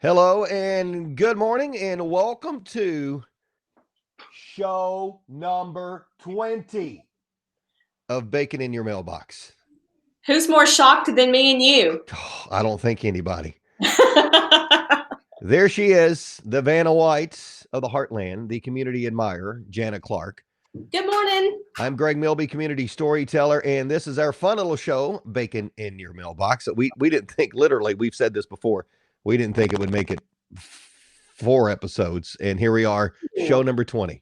Hello and good morning and welcome to show number 20 of Bacon in Your Mailbox. Who's more shocked than me and you? Oh, I don't think anybody. There she is, the Vanna Whites of the Heartland, the community admirer, Jana Clark. Good morning. I'm Greg Milby, community storyteller, and this is our fun little show, Bacon in Your Mailbox. We didn't think, literally, we've said this before, we didn't think it would make it 4 episodes, and here we are, show number 20.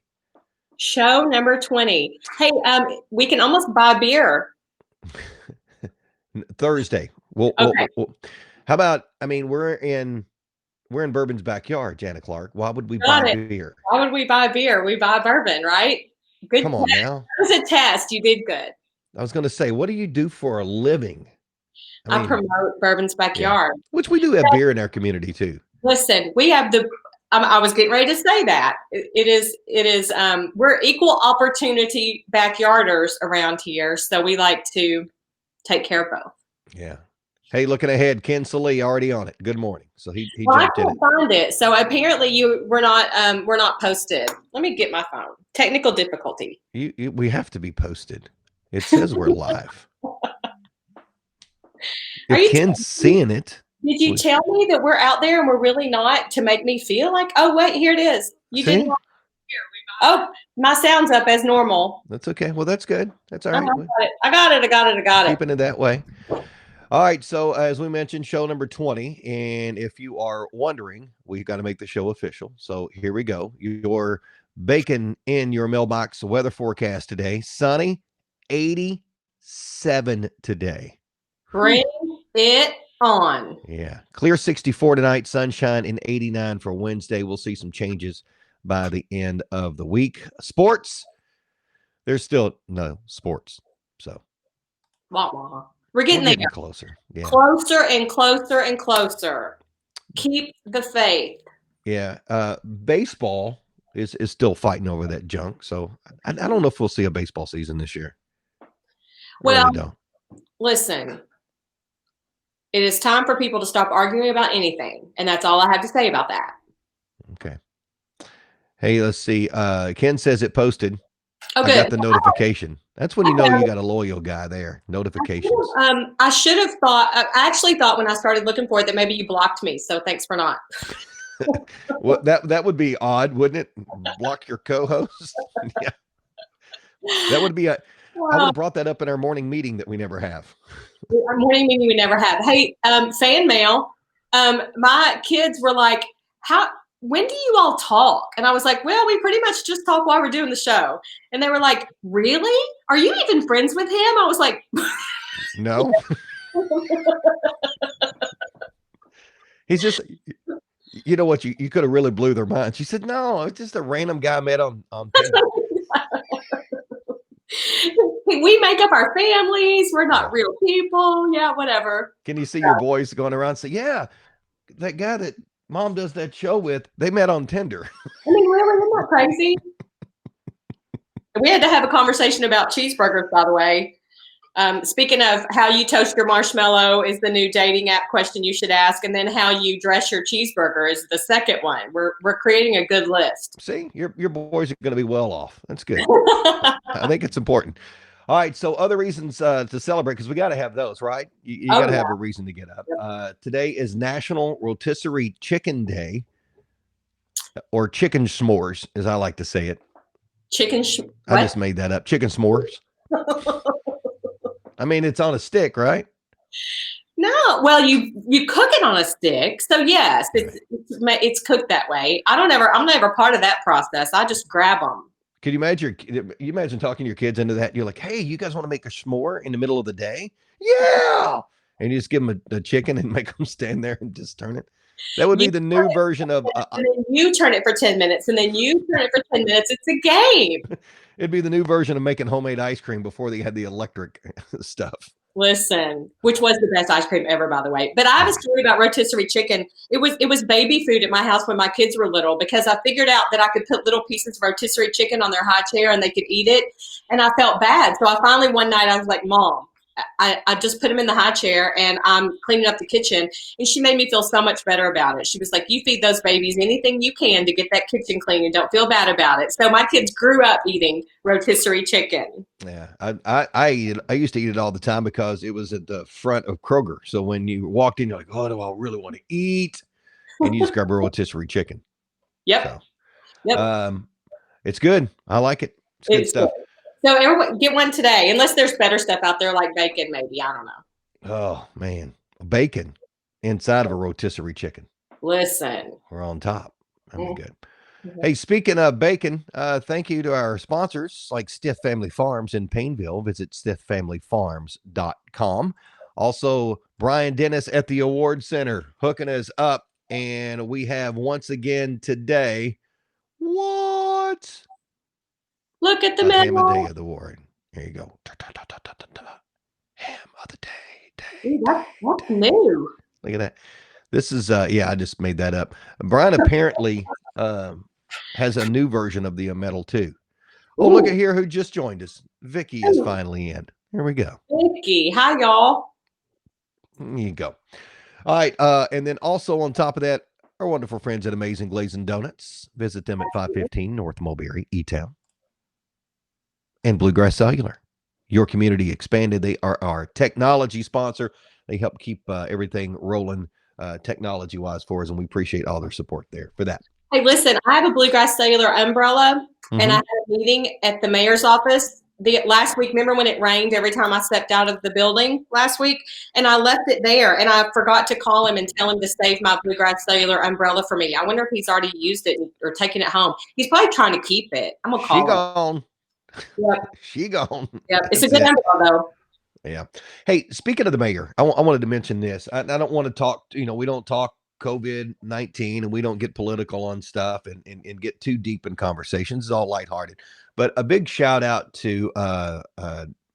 Show number 20. Hey, we can almost buy beer. Thursday. Okay. How about, we're in Bourbon's backyard, Jana Clark. Why would we Got buy it. beer? Why would we buy beer? We buy bourbon, right? Good. Come on now. That was a test. You did good. I was going to say, what do you do for a living? I promote Bourbon's backyard. Yeah. Which we do have beer in our community too. Listen, we have I was getting ready to say that. It is, we're equal opportunity backyarders around here. So we like to take care of both. Yeah. Hey, looking ahead, Ken Salee already on it. Good morning. So he Well, I jumped in can't find it. So apparently we're not posted. Let me get my phone. Technical difficulty. We have to be posted. It says we're live. If Ken's seeing it. Did you tell me that we're out there and we're really not, to make me feel like, oh, wait, here it is. You didn't want to hear. Oh, my sound's up as normal. That's okay. Well, that's good. That's all right. I got it. Keeping it that way. All right. So as we mentioned, show number 20. And if you are wondering, we've got to make the show official. So here we go. Your Bacon in Your Mailbox weather forecast today. Sunny, 87 today. Bring it on. Yeah. Clear 64 tonight, sunshine, and 89 for Wednesday. We'll see some changes by the end of the week. Sports, there's still no sports. So we're getting there. Closer. Yeah. Closer and closer and closer. Keep the faith. Yeah. Baseball is still fighting over that junk. So I don't know if we'll see a baseball season this year. Well, really don't. Listen. It is time for people to stop arguing about anything. And that's all I have to say about that. Okay. Hey, let's see. Ken says it posted. Oh, good. I got the notification. That's when you know you got a loyal guy there. Notifications. I should have thought, I actually thought when I started looking for it that maybe you blocked me. So thanks for not. Well, that would be odd, wouldn't it? Block your co-host. Yeah. That would be I would have brought that up in our morning meeting that we never have. Our morning meeting we never have. Hey, fan mail. My kids were like, when do you all talk? And I was like, well, we pretty much just talk while we're doing the show. And they were like, really? Are you even friends with him? I was like, no. He's just, you know what? You could have really blew their mind. She said, no, it's just a random guy I met on Tinder. We make up our families. We're not real people. Yeah, whatever. Can you see your boys going around and say, yeah, that guy that Mom does that show with, they met on Tinder? I mean, really? Isn't that crazy? We had to have a conversation about cheeseburgers, by the way. Speaking of how you toast your marshmallow is the new dating app question you should ask. And then how you dress your cheeseburger is the second one. We're creating a good list. See, your boys are going to be well off. That's good. I think it's important. All right. So other reasons to celebrate, because we got to have those, right? You got to have a reason to get up. Yep. Today is National Rotisserie Chicken Day, or chicken s'mores, as I like to say it. I just made that up. Chicken s'mores. I mean, it's on a stick, right? No, well, you cook it on a stick, so yes, it's cooked that way. I'm never part of that process. I just grab them. Could you imagine talking to your kids into that? You're like, hey, you guys want to make a s'more in the middle of the day? Yeah. And you just give them a chicken and make them stand there and just turn it. That would be the new version of. And then you turn it for 10 minutes, and then you turn it for 10 minutes. It's a game. It'd be the new version of making homemade ice cream before they had the electric stuff. Listen, which was the best ice cream ever, by the way. But I have a story about rotisserie chicken. It was baby food at my house when my kids were little, because I figured out that I could put little pieces of rotisserie chicken on their high chair and they could eat it. And I felt bad. So I finally one night I was like, Mom, I just put him in the high chair and I'm cleaning up the kitchen. And she made me feel so much better about it. She was like, you feed those babies anything you can to get that kitchen clean and don't feel bad about it. So my kids grew up eating rotisserie chicken. Yeah, I used to eat it all the time because it was at the front of Kroger. So when you walked in, you're like, oh, do I really want to eat? And you just grab a rotisserie chicken. Yep. So, Yep. it's good. I like it. It's good stuff. Good. So everyone get one today, unless there's better stuff out there like bacon, maybe. I don't know. Oh man, bacon inside of a rotisserie chicken. Listen, We're on top. I mean, good. Mm-hmm. Hey, speaking of bacon, thank you to our sponsors like Stiff Family Farms in Painville. Visit stiffamilyfarms.com. Also, Brian Dennis at the Award Center hooking us up. And we have once again today, what? Look at the Ham a day menu. of the award. Here you go. Ham of the day. Ooh, that's new. Look at that. This is yeah, I just made that up. Brian apparently has a new version of the medal too. Oh, look at here who just joined us. Vicky is finally in. Here we go. Vicky, hi y'all. Here you go. All right, and then also on top of that, our wonderful friends at Amazing Glazing Donuts. Visit them at 515 North Mulberry, E-Town. And Bluegrass Cellular. Your community expanded. They are our technology sponsor. They help keep everything rolling technology-wise for us, and we appreciate all their support there for that. Hey, listen, I have a Bluegrass Cellular umbrella, and I had a meeting at the mayor's office last week. Remember when it rained every time I stepped out of the building last week? And I left it there, and I forgot to call him and tell him to save my Bluegrass Cellular umbrella for me. I wonder if he's already used it or taken it home. He's probably trying to keep it. I'm going to call him. Gone. Yep. She gone. Yep. It's a good umbrella, though. Yeah. Hey, speaking of the mayor, I wanted to mention this. I don't want to talk, we don't talk COVID-19 and we don't get political on stuff and get too deep in conversations. It's all lighthearted. But a big shout out to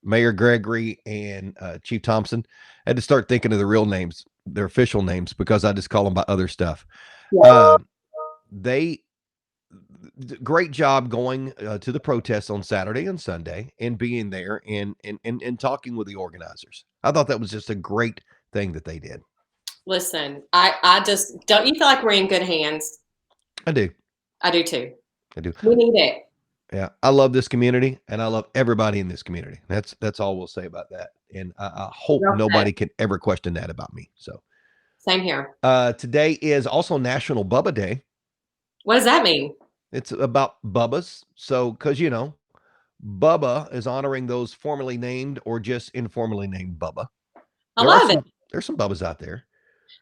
Mayor Gregory and Chief Thompson. I had to start thinking of the real names, their official names, because I just call them by other stuff. Yeah. Great job going to the protests on Saturday and Sunday and being there and talking with the organizers. I thought that was just a great thing that they did. Listen, I just don't you feel like we're in good hands? I do. I do too. I do. We need it. Yeah, I love this community and I love everybody in this community. That's all we'll say about that. And I hope nobody can ever question that about me. So same here. Today is also National Bubba Day. What does that mean? It's about Bubbas. So, because, Bubba is honoring those formerly named or just informally named Bubba. I love it. There's some Bubbas out there.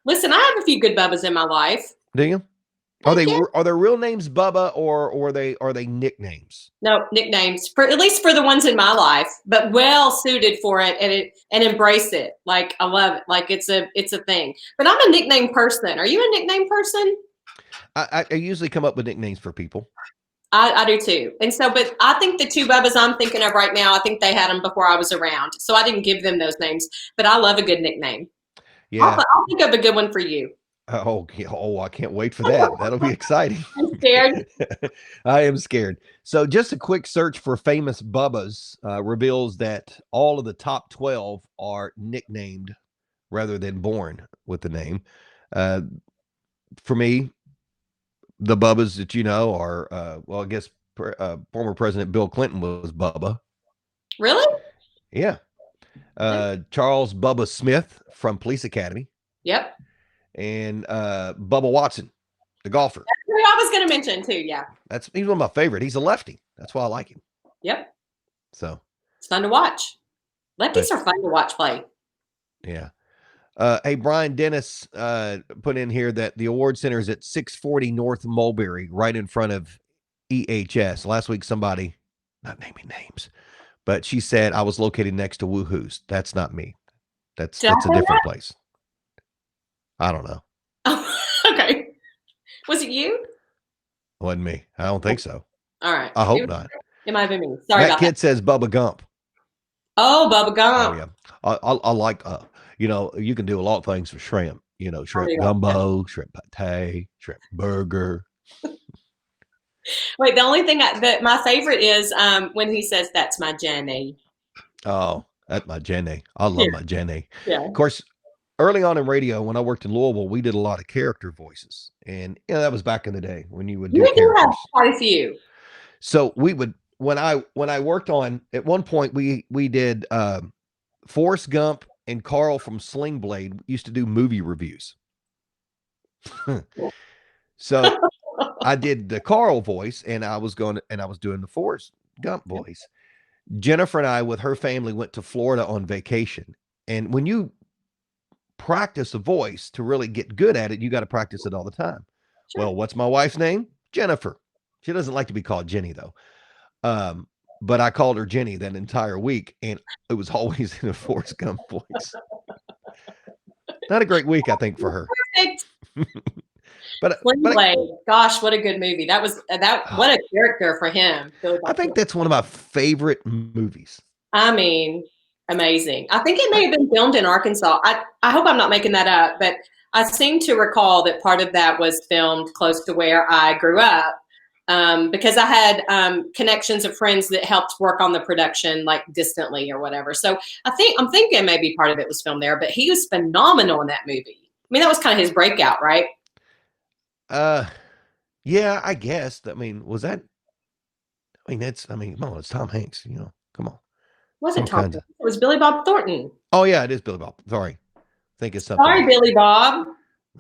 Listen, I have a few good Bubbas in my life. Do you? Are their real names Bubba or are they nicknames? No, nicknames, at least for the ones in my life, but well suited for it and embrace it. Like I love it. Like it's a thing. But I'm a nickname person. Are you a nickname person? I usually come up with nicknames for people. I do too. And so, but I think the two Bubbas I'm thinking of right now, I think they had them before I was around. So I didn't give them those names, but I love a good nickname. Yeah. I'll think of a good one for you. Oh, I can't wait for that. That'll be exciting. I'm scared. I am scared. So just a quick search for famous Bubbas reveals that all of the top 12 are nicknamed rather than born with the name. For me, the Bubbas that are, well, I guess former President Bill Clinton was Bubba. Really? Yeah. Charles Bubba Smith from Police Academy. Yep. And Bubba Watson, the golfer. That's who I was going to mention too. Yeah. He's one of my favorite. He's a lefty. That's why I like him. Yep. So it's fun to watch. Lefties are fun to watch play. Yeah. Hey, Brian Dennis put in here that the award center is at 640 North Mulberry, right in front of EHS. Last week, somebody, not naming names, but she said I was located next to Woohoo's. That's not me. That's a different place. I don't know. Okay. Was it you? It wasn't me. I don't think so. All right. I hope not. It might have been me. Sorry about that. That kid says Bubba Gump. Oh, Bubba Gump. Oh, yeah. I like, you can do a lot of things for shrimp. Shrimp gumbo, shrimp pate, shrimp burger. Wait, the only thing that my favorite is when he says, "That's my Jenny." Oh, That's my Jenny. I Yeah. love my Jenny. Yeah. Of course, early on in radio, when I worked in Louisville, we did a lot of character voices, and that was back in the day when you would do You do have characters. quite a few. So we would when I worked on at one point we did Forrest Gump and Carl from Sling Blade used to do movie reviews. So I did the Carl voice, and I was doing the Forrest Gump voice. Jennifer and I, with her family, went to Florida on vacation, and when you practice a voice to really get good at it, you got to practice it all the time. Sure. Well, what's my wife's name? Jennifer. She doesn't like to be called Jenny though. But I called her Jenny that entire week, and it was always in a Forrest Gump voice. Not a great week, I think, for her. Perfect. but gosh, what a good movie. That was what a character for him. I think that's one of my favorite movies. I mean, amazing. I think it may have been filmed in Arkansas. I hope I'm not making that up, but I seem to recall that part of that was filmed close to where I grew up. Because I had connections of friends that helped work on the production, like distantly or whatever. So I'm thinking maybe part of it was filmed there, but he was phenomenal in that movie. I mean, that was kind of his breakout, right? Yeah, I guess. I mean, was that? I mean, come on, it's Tom Hanks. Come on. Wasn't Tom Hanks? It was Billy Bob Thornton. Oh yeah, it is Billy Bob. Sorry, think it's something. Sorry, else. Billy Bob.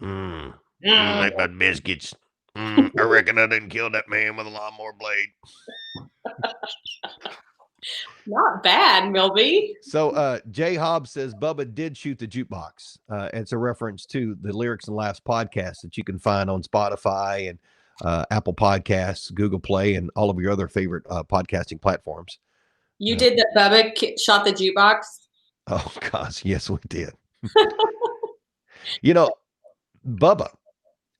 Like my biscuits. I reckon I didn't kill that man with a lawnmower blade. Not bad, Milby. So Jay Hobbs says Bubba did shoot the jukebox. It's a reference to the Lyrics and Laughs podcast that you can find on Spotify and Apple Podcasts, Google Play, and all of your other favorite podcasting platforms. You did that, Bubba shot the jukebox? Oh, gosh, yes, we did. Bubba,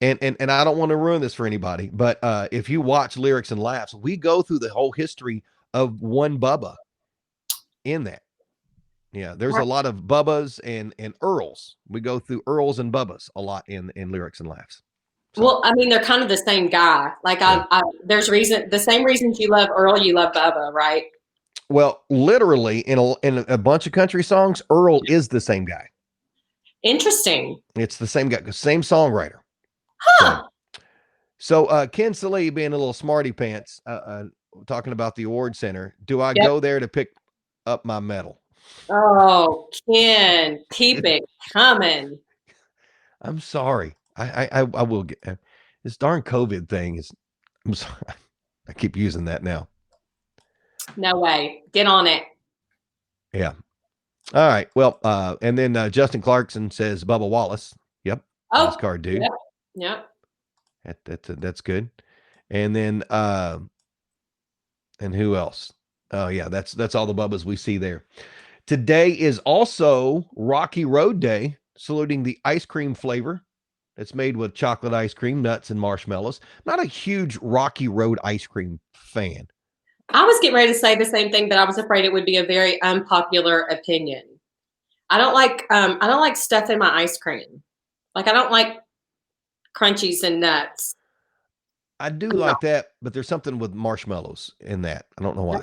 and I don't want to ruin this for anybody, but if you watch Lyrics and Laughs, we go through the whole history of one Bubba in that. Yeah, there's a lot of Bubbas and Earls. We go through Earls and Bubbas a lot in Lyrics and Laughs. So. Well, I mean, they're kind of the same guy. Like, yeah. There's the same reasons you love Earl, you love Bubba, right? Well, literally, in a bunch of country songs, Earl is the same guy. Interesting. It's the same guy, same songwriter. Huh. So Ken Salee being a little smarty pants, talking about the award center. Do I go there to pick up my medal? Oh, Ken, keep it coming. I'm sorry. I will get this darn COVID thing is. I'm sorry. I keep using that now. No way. Get on it. Yeah. All right. Well, and then Justin Clarkson says Bubba Wallace. Yep. Oh, nice card, dude. Yep. That's good. And then and who else? Oh yeah, that's all the Bubbas we see there. Today is also Rocky Road Day, saluting the ice cream flavor. It's made with chocolate ice cream, nuts, and marshmallows. Not a huge Rocky Road ice cream fan. I was getting ready to say the same thing, but I was afraid it would be a very unpopular opinion. I don't like stuff in my ice cream. Like, I don't like crunchies and nuts. I do like that, but there's something with marshmallows in that. I don't know why.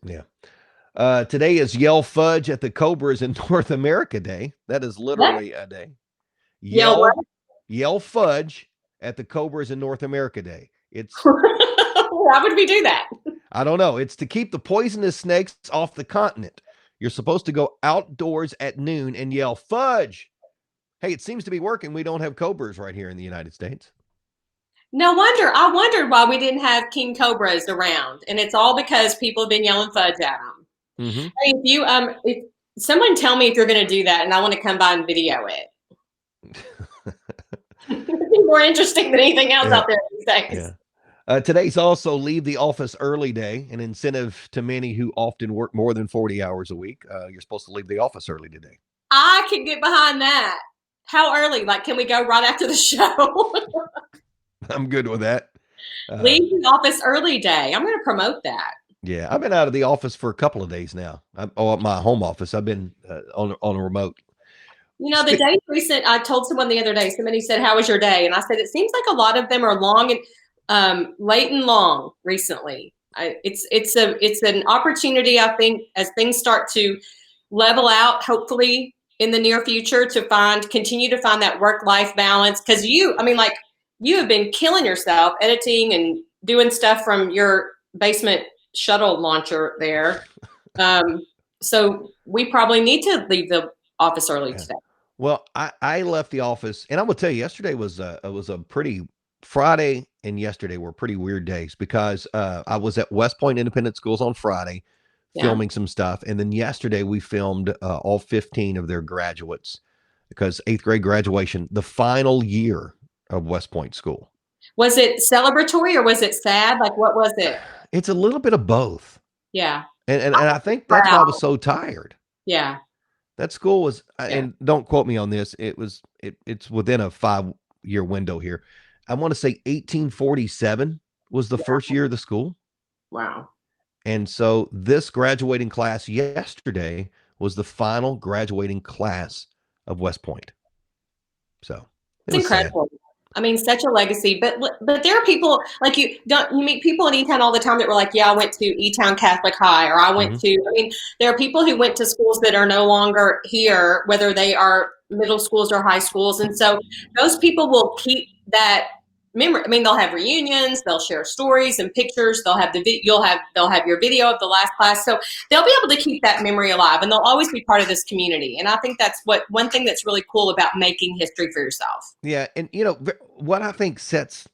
Yeah. Today is Yell Fudge at the Cobras in North America Day. That is literally a day. Yell Fudge at the Cobras in North America Day. It's why would we do that? I don't know. It's to keep the poisonous snakes off the continent. You're supposed to go outdoors at noon and yell fudge. Hey, it seems to be working. We don't have cobras right here in the United States. No wonder. I wondered why we didn't have king cobras around, and it's all because people have been yelling fudge at them. Mm-hmm. If someone tell me if you're going to do that, and I want to come by and video it. It'd be more interesting than anything else out there these days. Yeah. Today's also Leave the Office Early Day, an incentive to many who often work more than 40 hours a week. You're supposed to leave the office early today. I can get behind that. How early? Like, can we go right after the show? I'm good with that. Leave the office early day. I'm going to promote that. Yeah, I've been out of the office for a couple of days now. At my home office. I've been on a remote. The day recent, I told someone the other day, somebody said, how was your day? And I said, it seems like a lot of them are long and late and long recently. It's an opportunity, I think, as things start to level out, hopefully in the near future, to continue to find that work-life balance. Because like you have been killing yourself editing and doing stuff from your basement shuttle launcher there. So we probably need to leave the office early today. Well, I left the office, and I'm gonna tell you, yesterday was a pretty Friday and yesterday were pretty weird days because I was at West Point Independent Schools on Friday filming some stuff, and then yesterday we filmed all 15 of their graduates because 8th grade graduation, the final year of West Point School. Was it celebratory or was it sad? Like, what was it? It's a little bit of both. Yeah. And I think that's why I was so tired. Yeah. That school was, and don't quote me on this. It's within a 5-year window here. I want to say 1847 was the first year of the school. Wow. And so this graduating class yesterday was the final graduating class of West Point. So it's incredible. Sad. I mean, such a legacy, but there are people like you meet people in E-Town all the time that were like, yeah, I went to E-Town Catholic High, or I went to, I mean, there are people who went to schools that are no longer here, whether they are middle schools or high schools. And so those people will keep that memory. I mean, they'll have reunions, they'll share stories and pictures. They'll have they'll have your video of the last class. So they'll be able to keep that memory alive, and they'll always be part of this community. And I think that's one thing that's really cool about making history for yourself. Yeah. And what I think sets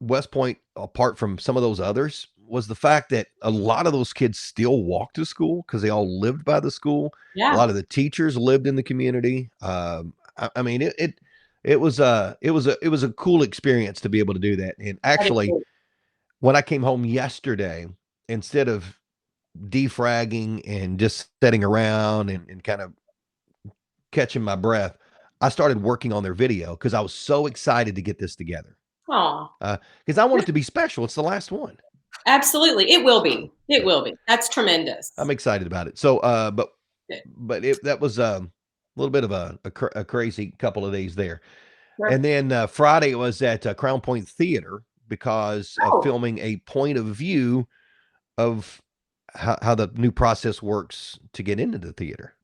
West Point apart from some of those others was the fact that a lot of those kids still walk to school because they all lived by the school. Yeah. A lot of the teachers lived in the community. I mean, it was a cool experience to be able to do that. And actually, when I came home yesterday, instead of defragging and just sitting around and kind of catching my breath, I started working on their video because I was so excited to get this together. Because I want it to be special. It's the last one. Absolutely. It will be. It will be. That's tremendous. I'm excited about it. So, but that was a little bit of a crazy couple of days there. Sure. And then Friday was at Crown Point Theater because of filming a point of view of how the new process works to get into the theater.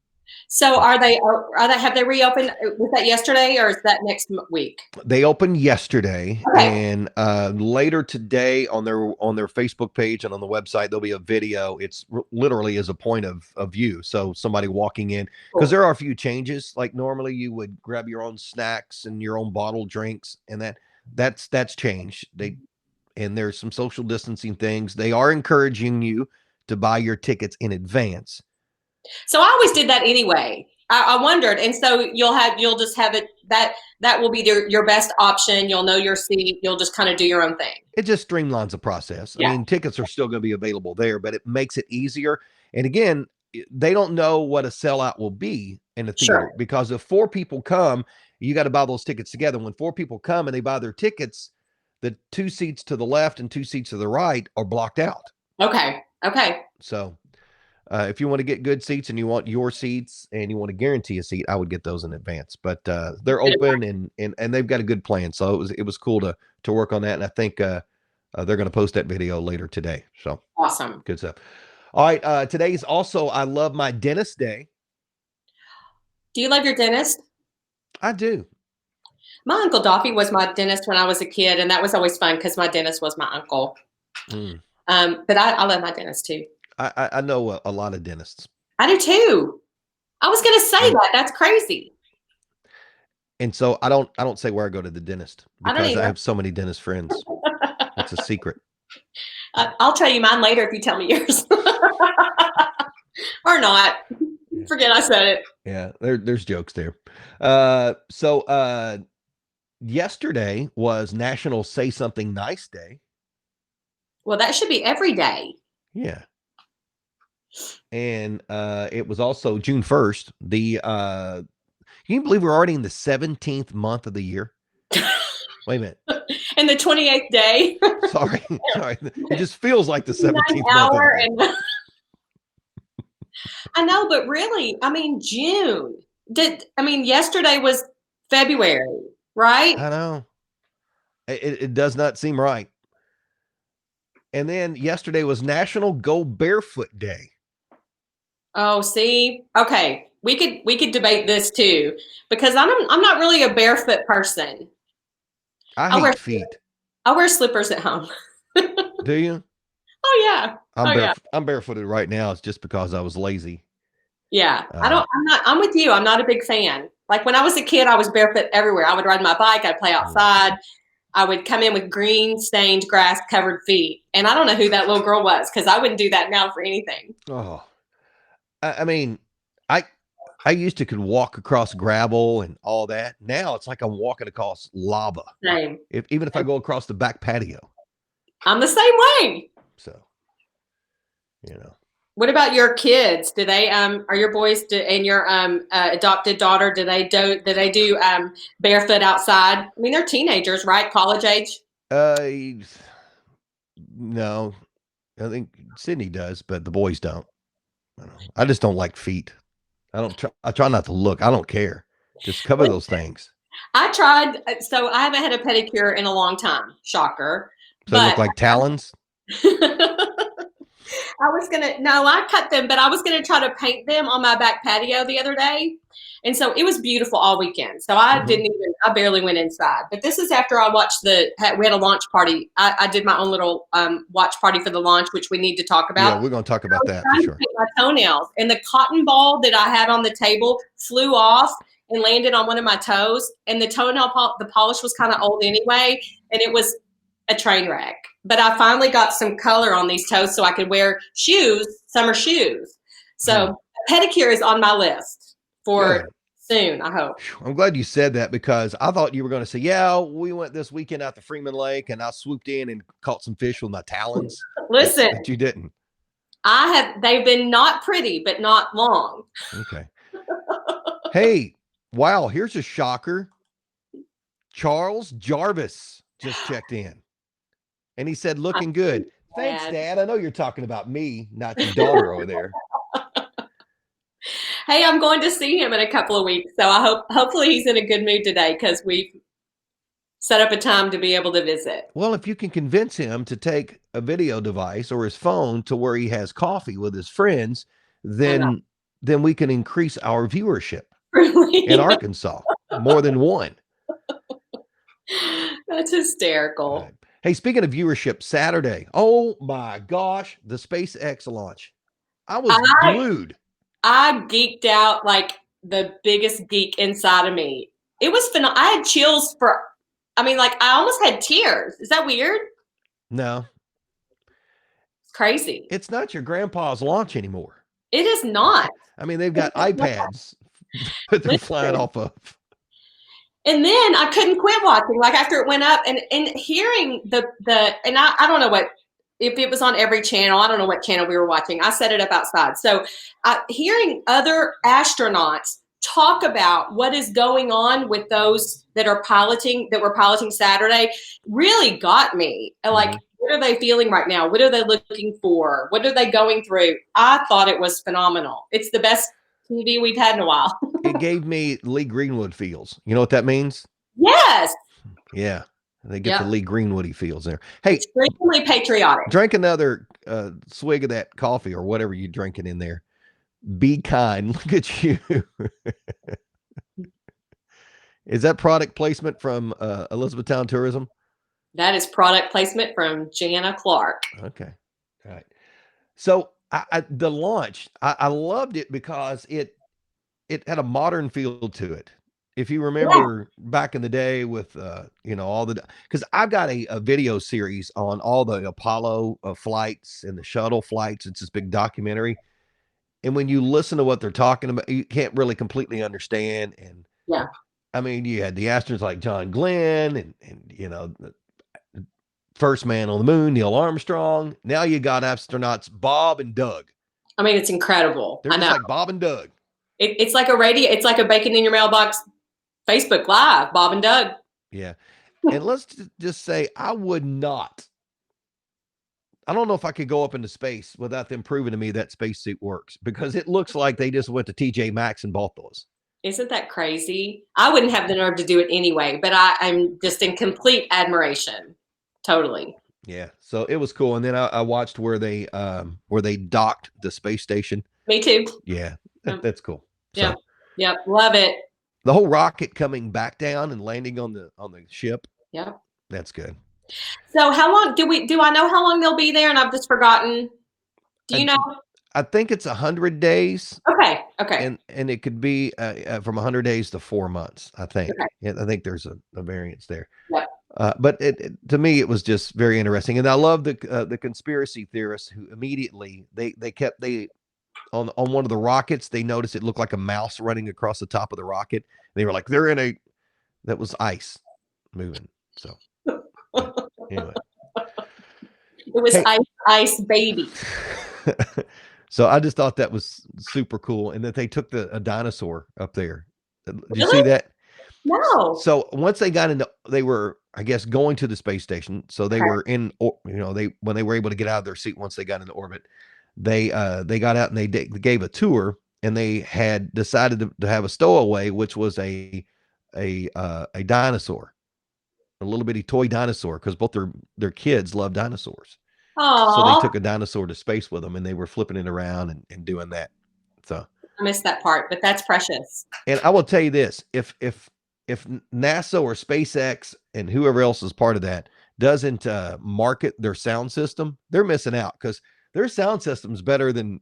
So have they reopened? Was that yesterday or is that next week? They opened yesterday, and later today on their Facebook page and on the website, there'll be a video. It's literally as a point of view. So somebody walking in, because there are a few changes. Like normally you would grab your own snacks and your own bottled drinks, and that's changed. And there's some social distancing things. They are encouraging you to buy your tickets in advance. So I always did that anyway. I wondered, and so you'll just have it that will be your best option. You'll know your seat. You'll just kind of do your own thing. It just streamlines the process. Yeah. I mean, tickets are still going to be available there, but it makes it easier. And again, they don't know what a sellout will be in the theater because if 4 people come, you got to buy those tickets together. When 4 people come and they buy their tickets, the 2 seats to the left and 2 seats to the right are blocked out. Okay. So if you want to get good seats and you want your seats and you want to guarantee a seat, I would get those in advance. But they're open and they've got a good plan. So it was cool to work on that. And I think they're going to post that video later today. So awesome. Good stuff. All right. Today's also I love my dentist day. Do you love your dentist? I do. My Uncle Doffy was my dentist when I was a kid, and that was always fun because my dentist was my uncle. But I love my dentist too. I know a lot of dentists. I do too. I was going to say that. That's crazy. And so I don't say where I go to the dentist because I have so many dentist friends. That's a secret. I'll tell you mine later if you tell me yours. Or not. Forget I said it. Yeah, there's jokes there. So yesterday was National Say Something Nice Day. Well, that should be every day. Yeah. And it was also June 1st. Can you believe we're already in the 17th month of the year? Wait a minute. And the 28th day. Sorry. It just feels like the 17th month. I know, but really, I mean, June. Yesterday was February, right? I know. It does not seem right. And then yesterday was National Go Barefoot Day. Oh, see, okay, we could debate this too because I'm not really a barefoot person. I I wear hate feet. I wear slippers at home. Do you? Oh yeah, oh yeah, I'm barefooted right now. It's just because I was lazy. yeah. I Uh, don't. I'm not. I'm with you. I'm not a big fan. Like when I was a kid, I was barefoot everywhere. I would ride my bike. I'd play outside. I would come in with green stained grass covered feet, and I don't know who that little girl was because I wouldn't do that now for anything. oh, I mean, I I used to could walk across gravel and all that. Now it's like I'm walking across lava. Same. Even if I go across the back patio. I'm the same way. So, you know. What about your kids? Do they are your boys and your adopted daughter? Do they do barefoot outside? I mean, they're teenagers, right? College age. Uh, no, I think Sydney does, but the boys don't. I just don't like feet. I try not to look. I don't care. Just cover those things. I tried, so I haven't had a pedicure in a long time. Shocker, So they look but like talons. I was gonna no, I cut them, but I was gonna try to paint them on my back patio the other day. And so it was beautiful all weekend. So I barely went inside. But this is after I watched we had a launch party. I did my own little watch party for the launch, which we need to talk Yeah, about. we're going to talk about that for Trying to sure. paint my toenails, and the cotton ball that I had on the table flew off and landed on one of my toes. And the the polish was kind of old anyway, and it was a train wreck. But I finally got some color on these toes so I could wear summer shoes. So pedicure is on my list for Good. soon, I hope. I'm glad you said that because I thought you were going to say, yeah, we went this weekend out to Freeman Lake and I swooped in and caught some fish with my talons. Listen, But you didn't. they've been not pretty, but not long. Okay. Hey, wow, here's a shocker. Charles Jarvis just checked in and he said, looking good. Thanks, Dad. I know you're talking about me, not your daughter over there. Hey, I'm going to see him in a couple of weeks, so hopefully he's in a good mood today because we've set up a time to be able to visit. Well, if you can convince him to take a video device or his phone to where he has coffee with his friends, then we can increase our viewership Really? in Arkansas more than one. That's hysterical. Right. Hey, speaking of viewership, Saturday, oh my gosh, the SpaceX launch. I was glued. I geeked out like the biggest geek inside of me. It was phenomenal. I had chills I almost had tears. Is that weird? No. It's crazy. It's not your grandpa's launch anymore. It is not. I mean, they've got iPads that they're flying off of. And then I couldn't quit watching. Like after it went up and hearing and I don't know if it was on every channel. I don't know what channel we were watching. I set it up outside. So hearing other astronauts talk about what is going on with those that were piloting Saturday really got me. Like, what are they feeling right now? What are they looking for? What are they going through? I thought it was phenomenal. It's the best TV we've had in a while. It gave me Lee Greenwood feels. You know what that means? Yes. Yeah. They get the Lee Greenwoody feels there. Hey, extremely patriotic. Drink another swig of that coffee or whatever you're drinking in there. Be kind. Look at you. Is that product placement from Elizabethtown Tourism? That is product placement from Jana Clark. Okay. All right. So the launch, I loved it because it had a modern feel to it. If you remember back in the day with, all because I've got a video series on all the Apollo flights and the shuttle flights. It's this big documentary. And when you listen to what they're talking about, you can't really completely understand. And I mean, you had the astronauts like John Glenn and the first man on the moon, Neil Armstrong. Now you got astronauts Bob and Doug. I mean, it's incredible. They're just like Bob and Doug. It's like it's like a bacon in your mailbox Facebook Live, Bob and Doug. Yeah. And let's just say I don't know if I could go up into space without them proving to me that spacesuit works because it looks like they just went to TJ Maxx and bought those. Isn't that crazy? I wouldn't have the nerve to do it anyway, but I'm just in complete admiration. Totally. Yeah, so it was cool. And then I watched where they docked the space station. Me too. Yeah, Yep. that's cool. Yep. So Yep. Love it. the whole rocket coming back down and landing on the ship, Yep. that's good. So how long do I know how long they'll be there? And I've just forgotten. Do you I, know? I think it's 100 days, Okay. Okay. and it could be from 100 days to 4 months. I think. Okay. Yeah, I think there's a variance there. Yep. But to me, it was just very interesting, and I love the conspiracy theorists who immediately they on one of the rockets they noticed it looked like a mouse running across the top of the rocket. They were like, they're in a that was ice moving. So yeah. Anyway, It was hey. Ice Baby. So I just thought that was super cool, and that they took a dinosaur up there. Did you Really? see that? No. So once they were, I guess, going to the space station. So they Okay. were when they were able to get out of their seat once they got into orbit, they got out and they gave a tour, and they had decided to have a stowaway, which was a dinosaur, a little bitty toy dinosaur, because both their kids love dinosaurs. So they Aw. took a dinosaur to space with them, and they were flipping it around and doing that. So I missed that part, but that's precious. And I will tell you this: if NASA or SpaceX and whoever else is part of that doesn't market their sound system, they're missing out, because their sound system's better than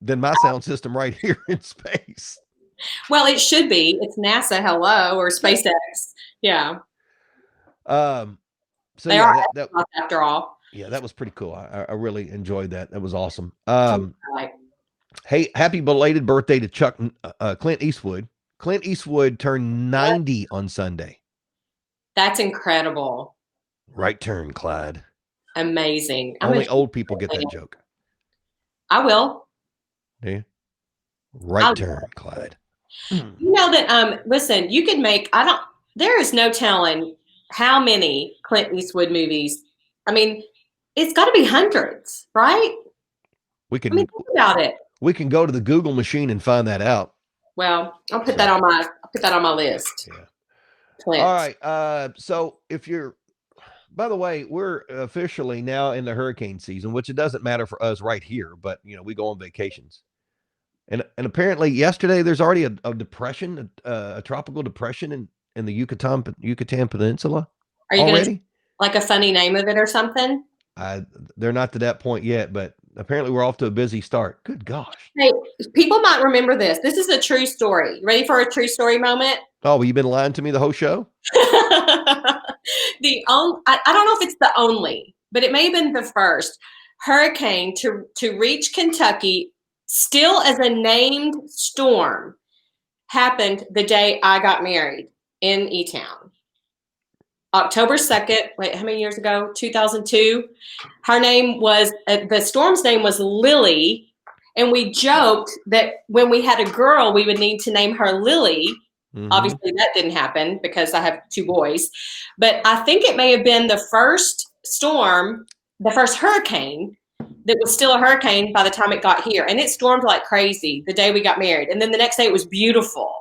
my sound system right here in space. Well, it should be. It's NASA, hello, or SpaceX. Yeah, So they yeah, are that astronauts after all. yeah, that was pretty cool. I really enjoyed that. That was awesome. Right. Hey, happy belated birthday to Clint Eastwood. Clint Eastwood turned 90 on Sunday. That's incredible. Right turn, Clyde. Amazing. Only old people get that joke. I will. Do you? Right turn, Clyde. You know that listen, you could make there is no telling how many Clint Eastwood movies. I mean, it's got to be hundreds, right? We I mean, can think about it. we can go to the Google machine and find that out. Well, I'll put that on my list. Yeah. Clint. All right. So by the way, we're officially now in the hurricane season, which it doesn't matter for us right here, but we go on vacations. And apparently yesterday there's already a depression, a tropical depression in the Yucatan Peninsula. Are you already? going to like a funny name of it or something? They're not to that point yet, but apparently we're off to a busy start. Good gosh. Hey, people might remember this. This is a true story. Ready for a true story moment? Oh, well, you've been lying to me the whole show? I don't know if it's the only, but it may have been the first hurricane to reach Kentucky still as a named storm happened the day I got married in E-Town. October 2nd, wait, how many years ago? 2002. The storm's name was Lily. And we joked that when we had a girl, we would need to name her Lily. Mm-hmm. Obviously, that didn't happen because I have two boys. But I think it may have been the first storm, the first hurricane that was still a hurricane by the time it got here. And it stormed like crazy the day we got married. And then the next day it was beautiful.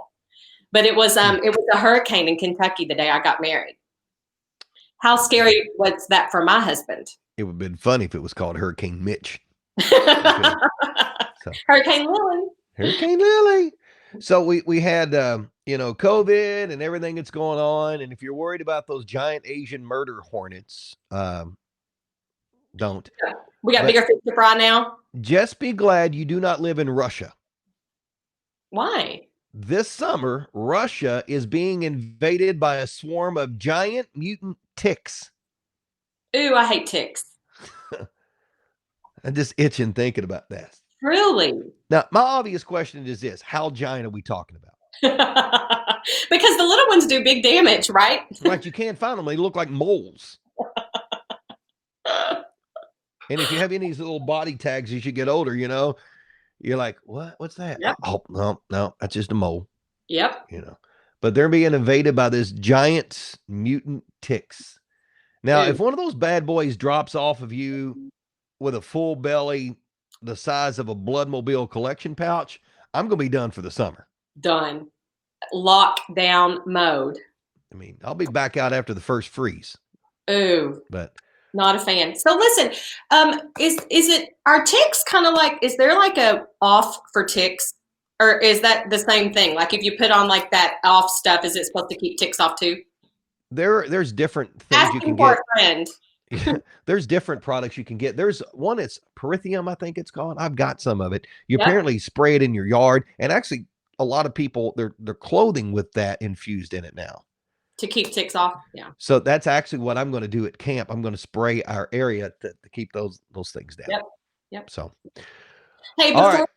But it was a hurricane in Kentucky the day I got married. How scary was that for my husband? It would have been funny if it was called Hurricane Mitch. Hurricane Lily. Hurricane Lily. So we had COVID and everything that's going on, and if you're worried about those giant Asian murder hornets, don't. We got bigger fish to fry now. Just be glad you do not live in Russia. Why? This summer, Russia is being invaded by a swarm of giant mutant ticks. Ooh, I hate ticks. I'm just itching thinking about that. Really? Now, my obvious question is this: how giant are we talking about? Because the little ones do big damage, right? Right, you can't find them. They look like moles. And if you have any of these little body tags as you get older, you're like, what? What's that? Yep. Oh, no, that's just a mole. Yep. But they're being invaded by this giant mutant ticks. Now, if one of those bad boys drops off of you with a full belly the size of a Bloodmobile collection pouch, I'm going to be done for the summer. Done. Lockdown mode. I mean, I'll be back out after the first freeze. Ooh. But Not a fan. So listen, is it are ticks kind of like? Is there like a off for ticks, or is that the same thing? Like if you put on like that off stuff, is it supposed to keep ticks off too? There's different things you can Asking for a get. friend. There's different products you can get. There's one, it's Perithium, I think it's called. I've got some of it. You Yep. apparently spray it in your yard, and actually a lot of people their clothing with that infused in it now. To keep ticks off. Yeah. So that's actually what I'm going to do at camp. I'm going to spray our area to keep those things down. Yep. Yep. So, hey, before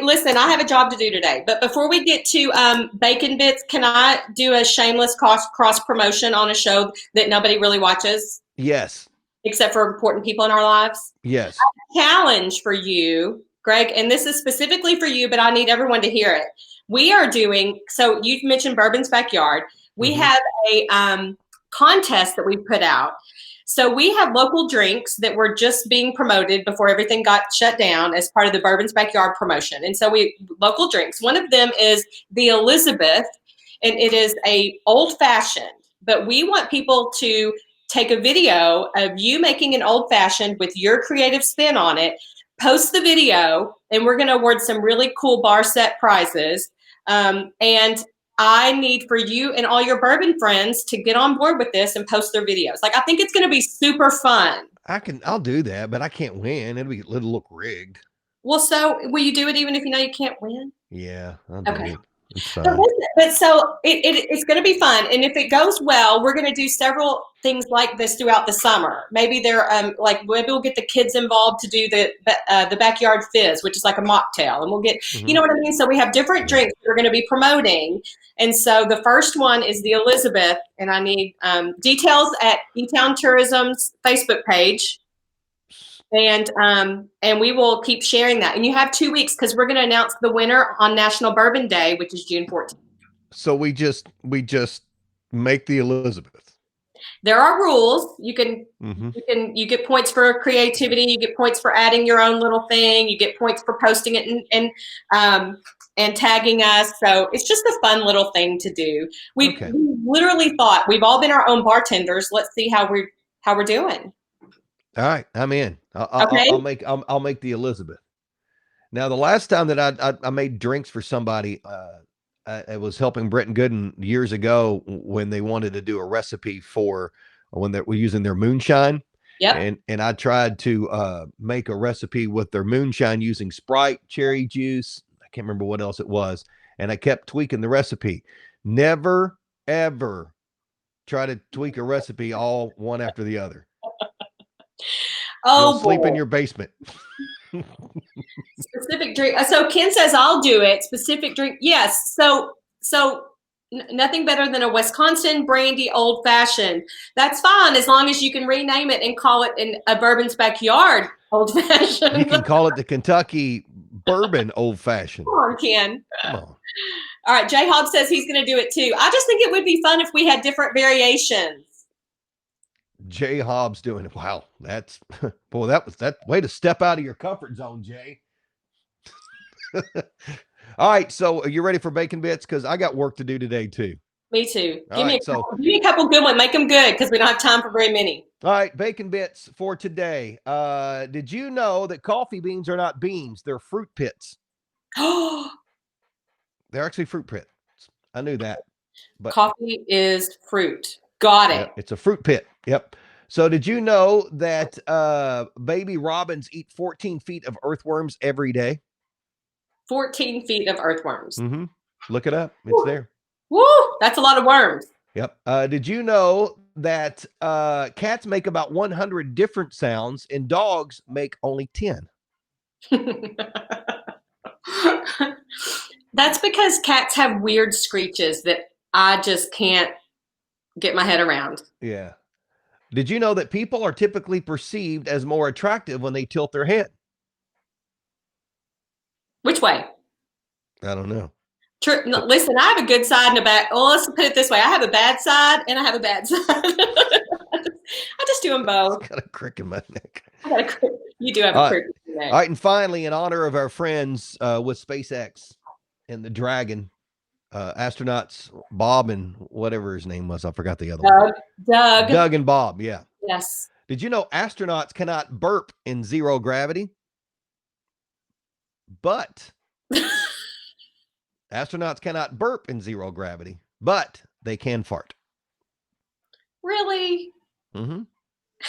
listen, I have a job to do today. But before we get to bacon bits, can I do a shameless cross promotion on a show that nobody really watches? Yes. Except for important people in our lives. Yes. Challenge for you, Greg, and this is specifically for you, but I need everyone to hear it. We are doing, so you've mentioned Bourbon's Backyard. We have a contest that we put out. So we have local drinks that were just being promoted before everything got shut down as part of the Bourbon's Backyard promotion. And so local drinks. One of them is the Elizabeth, and it is a old fashioned, but we want people to take a video of you making an old fashioned with your creative spin on it, post the video, and we're going to award some really cool bar set prizes. And I need for you and all your bourbon friends to get on board with this and post their videos. Like, I think it's going to be super fun. I'll do that, but I can't win. It'll look rigged. Well, so will you do it even if you know you can't win? Yeah, I'll do it. But so it's going to be fun, and if it goes well, we're going to do several things like this throughout the summer. Maybe maybe we'll get the kids involved to do the backyard fizz, which is like a mocktail, and we'll get you know what I mean. So we have different drinks that we're going to be promoting, and so the first one is the Elizabeth, and I need details at eTown Tourism's Facebook page. And we will keep sharing that. And you have 2 weeks because we're going to announce the winner on National Bourbon Day, which is June 14th. So we just make the Elizabeth. There are rules. You you get points for creativity. You get points for adding your own little thing. You get points for posting it and tagging us. So it's just a fun little thing to do. We literally thought we've all been our own bartenders. Let's see how we're doing. All right, I'm in. I'll make the Elizabeth. Now, the last time that I made drinks for somebody, I was helping Brett and Gooden years ago when they wanted to do a recipe for when they were using their moonshine. Yep. And I tried to make a recipe with their moonshine using Sprite, cherry juice. I can't remember what else it was. And I kept tweaking the recipe. Never, ever try to tweak a recipe all one after the other. You'll sleep in your basement. Specific drink. So Ken says I'll do it. Specific drink. Yes. So nothing better than a Wisconsin brandy old fashioned. That's fine as long as you can rename it and call it a Bourbon's Backyard old fashioned. You can call it the Kentucky Bourbon old fashioned. Come on, Ken. Come on. All right. Jay Hobbs says he's going to do it too. I just think it would be fun if we had different variations. Jay Hobbs doing it. Wow, that's boy, that way to step out of your comfort zone, Jay. All right, so are you ready for bacon bits? Because I got work to do today too. Me too. Give me a couple good ones. Make them good because we don't have time for very many. All right, bacon bits for today. Did you know that coffee beans are not beans? They're fruit pits. They're actually fruit pits. I knew that. But coffee is fruit. Got it. Yeah, it's a fruit pit. Yep. So did you know that baby robins eat 14 feet of earthworms every day? 14 feet of earthworms. Mm-hmm. Look it up. It's there. Woo! That's a lot of worms. Yep. Did you know that cats make about 100 different sounds and dogs make only 10? That's because cats have weird screeches that I just can't get my head around. Yeah. Did you know that people are typically perceived as more attractive when they tilt their head? Which way? I don't know. No, listen, I have a good side and a bad. Well, let's put it this way: I have a bad side and I have a bad side. I just do them both. I've got a crick in my neck. You do have a crick in your neck. All right, and finally, in honor of our friends with SpaceX and the Dragon. Astronauts Bob and whatever his name was, I forgot the other one. Doug and Bob, yeah. Yes. Did you know astronauts cannot burp in 0 gravity? But astronauts cannot burp in 0 gravity, but they can fart. Really? Mm-hmm.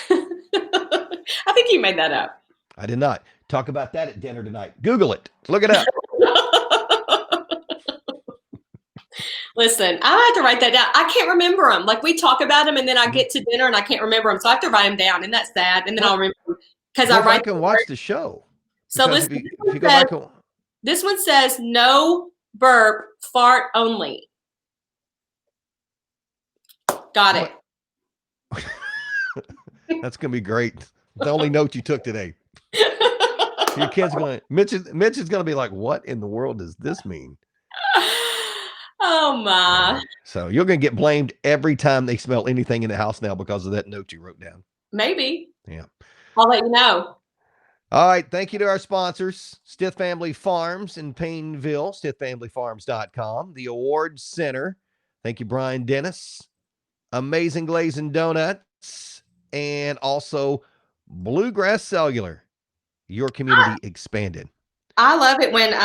I think you made that up. I did not. Talk about that at dinner tonight. Google it. Look it up. Listen, I have to write that down. I can't remember them. Like we talk about them, and then I get to dinner and I can't remember them, so I have to write them down, and that's sad. And then I'll remember because I Go write back and watch the show. So Because if you go back and this one says no burp, fart only. Got it. That's gonna be great. The only note you took today. Your kid's going. Mitch is going to be like, "What in the world does this mean?" Oh my! So you're going to get blamed every time they smell anything in the house now because of that note you wrote down. Maybe. Yeah. I'll let you know. All right. Thank you to our sponsors, Stith Family Farms in Painville, stithfamilyfarms.com, the Awards Center. Thank you, Brian Dennis. Amazing Glazing Donuts, and also Bluegrass Cellular. Your community expanded. I love it when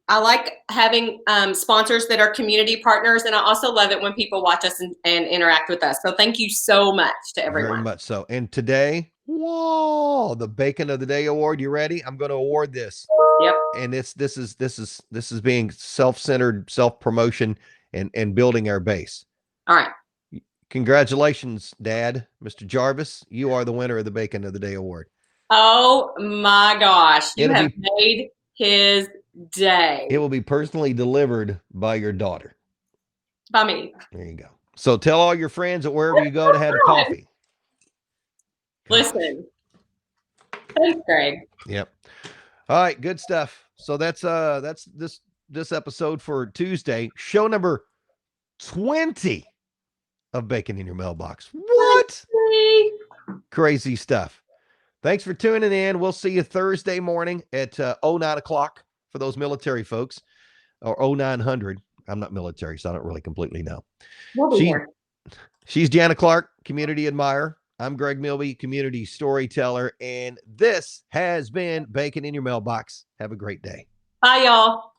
I like having sponsors that are community partners, and I also love it when people watch us and interact with us. So thank you so much to everyone. Very much so. And today, whoa, the Bacon of the Day Award. You ready? I'm going to award this. Yep. And this is being self-centered, self-promotion, and building our base. All right. Congratulations, Dad, Mr. Jarvis. You are the winner of the Bacon of the Day Award. Oh my gosh. You have made his day. It will be personally delivered by your daughter. By me. There you go. So tell all your friends that wherever you go to have coffee. Listen. Thanks, Greg. Yep. All right, good stuff. So that's this episode for Tuesday, show number 20 of Bacon in Your Mailbox. What? Crazy stuff. Thanks for tuning in. We'll see you Thursday morning at 9 o'clock for those military folks, or 0900. I'm not military, so I don't really completely know. We'll be here. She's Jana Clark, community admirer. I'm Greg Milby, community storyteller. And this has been Bacon in Your Mailbox. Have a great day. Bye, y'all.